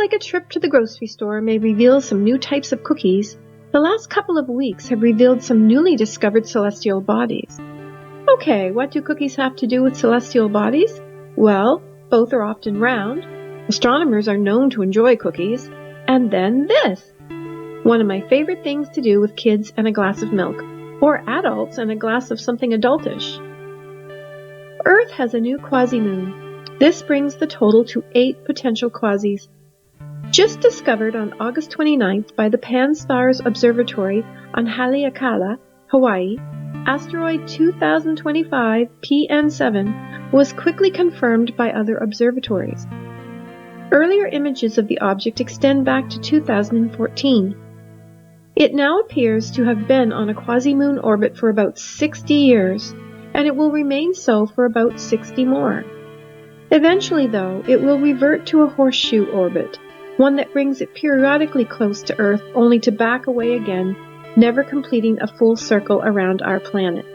like a trip to the grocery store may reveal some new types of cookies, the last couple of weeks have revealed some newly discovered celestial bodies. Okay, what do cookies have to do with celestial bodies? Well, both are often round. Astronomers are known to enjoy cookies. And then this! One of my favorite things to do with kids and a glass of milk, or adults and a glass of something adultish. Earth has a new quasi-moon. This brings the total to 8 potential quasis. Just discovered on August 29th by the Pan-STARRS Observatory on Haleakala, Hawaii, asteroid 2025 PN7 was quickly confirmed by other observatories. Earlier images of the object extend back to 2014. It now appears to have been on a quasi-moon orbit for about 60 years, and it will remain so for about 60 more. Eventually, though, it will revert to a horseshoe orbit, one that brings it periodically close to Earth only to back away again, never completing a full circle around our planet.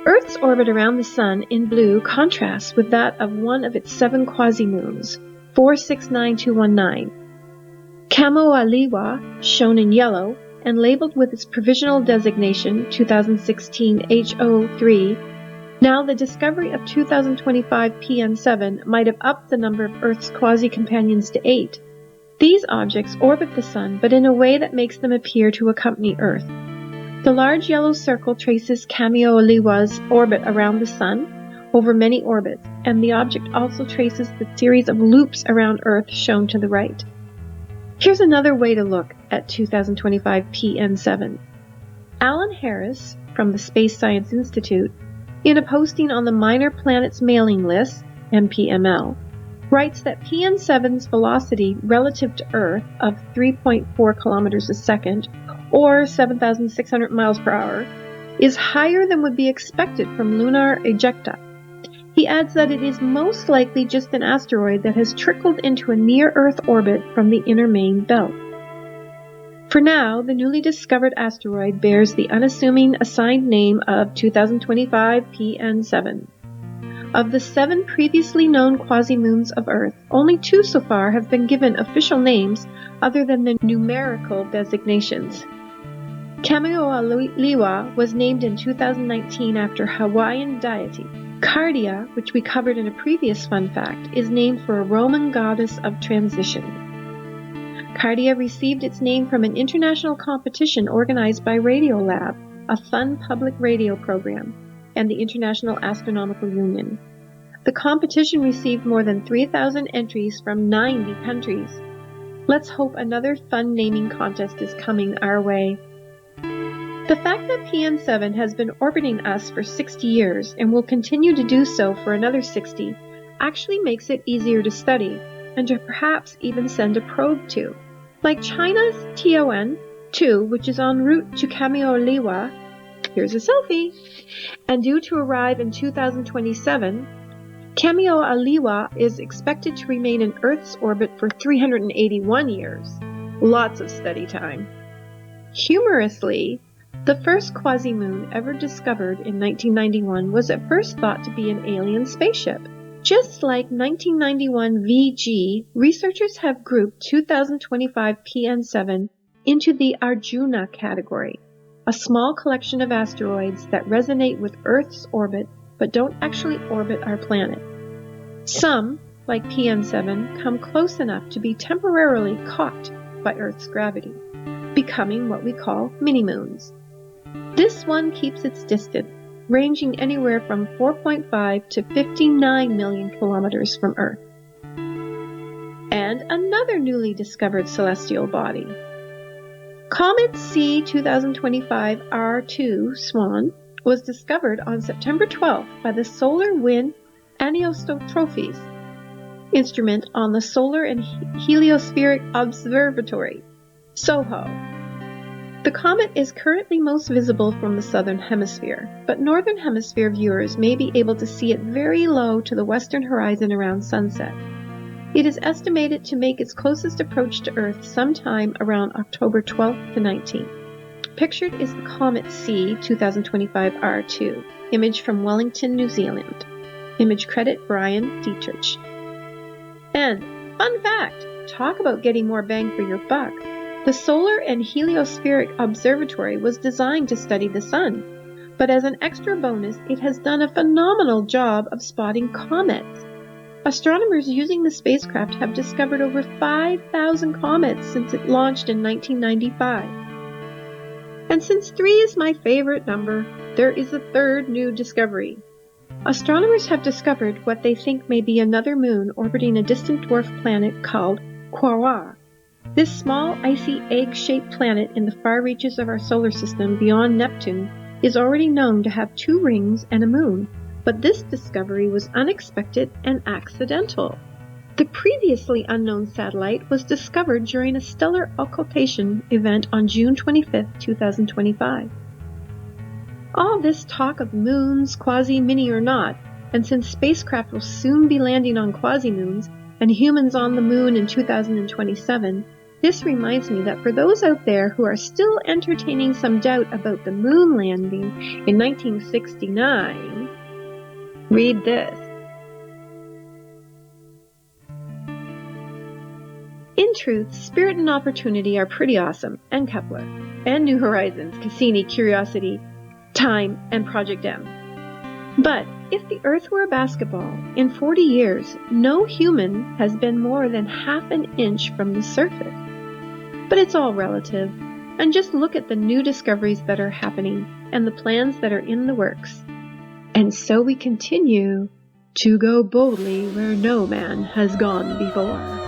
Earth's orbit around the Sun in blue contrasts with that of one of its 7 quasi-moons, 469219. Kamaoaliwa, shown in yellow, and labeled with its provisional designation 2016 HO3, now the discovery of 2025 PN7 might have upped the number of Earth's quasi-companions to 8. These objects orbit the Sun, but in a way that makes them appear to accompany Earth. The large yellow circle traces Kamaoaliwa's orbit around the Sun over many orbits, and the object also traces the series of loops around Earth shown to the right. Here's another way to look at 2025 PN7. Alan Harris, from the Space Science Institute, in a posting on the Minor Planets Mailing List, MPML, writes that PN7's velocity relative to Earth of 3.4 kilometers a second, or 7,600 miles per hour, is higher than would be expected from lunar ejecta. He adds that it is most likely just an asteroid that has trickled into a near-Earth orbit from the inner main belt. For now, the newly discovered asteroid bears the unassuming assigned name of 2025 PN7. Of the 7 previously known quasi-moons of Earth, only 2 so far have been given official names other than the numerical designations. Kamaoaliwa was named in 2019 after Hawaiian deity. Cardia, which we covered in a previous fun fact, is named for a Roman goddess of transition. Cardia received its name from an international competition organized by Radiolab, a fun public radio program, and the International Astronomical Union. The competition received more than 3,000 entries from 90 countries. Let's hope another fun naming contest is coming our way. The fact that PN7 has been orbiting us for 60 years and will continue to do so for another 60 actually makes it easier to study and to perhaps even send a probe to. Like China's TON-2, which is en route to Kamaoaliwa, here's a selfie, and due to arrive in 2027, Kamaoaliwa is expected to remain in Earth's orbit for 381 years. Lots of study time. Humorously, the first quasi-moon ever discovered in 1991 was at first thought to be an alien spaceship. Just like 1991 VG, researchers have grouped 2025 PN7 into the Arjuna category, a small collection of asteroids that resonate with Earth's orbit but don't actually orbit our planet. Some, like PN7, come close enough to be temporarily caught by Earth's gravity, becoming what we call mini-moons. This one keeps its distance, ranging anywhere from 4.5 to 59 million kilometers from Earth. And another newly discovered celestial body. Comet C 2025 R2 SWAN was discovered on September 12th by the Solar Wind Anisotropies instrument on the Solar and Heliospheric Observatory, SOHO. The comet is currently most visible from the southern hemisphere, but northern hemisphere viewers may be able to see it very low to the western horizon around sunset. It is estimated to make its closest approach to Earth sometime around October 12th to 19th. Pictured is the Comet C 2025 R2, image from Wellington, New Zealand. Image credit Brian Dietrich. And, fun fact, talk about getting more bang for your buck. The Solar and Heliospheric Observatory was designed to study the sun, but as an extra bonus, it has done a phenomenal job of spotting comets. Astronomers using the spacecraft have discovered over 5,000 comets since it launched in 1995. And since 3 is my favorite number, there is a third new discovery. Astronomers have discovered what they think may be another moon orbiting a distant dwarf planet called Quaoar. This small, icy, egg-shaped planet in the far reaches of our solar system beyond Neptune is already known to have 2 rings and a moon, but this discovery was unexpected and accidental. The previously unknown satellite was discovered during a stellar occultation event on June 25, 2025. All this talk of moons, quasi, mini or not, and since spacecraft will soon be landing on quasi-moons and humans on the moon in 2027, this reminds me that for those out there who are still entertaining some doubt about the moon landing in 1969, read this. In truth, Spirit and Opportunity are pretty awesome, and Kepler, and New Horizons, Cassini, Curiosity, Time, and Project M. But if the Earth were a basketball, in 40 years, no human has been more than half an inch from the surface. But it's all relative, and just look at the new discoveries that are happening and the plans that are in the works. And so we continue to go boldly where no man has gone before.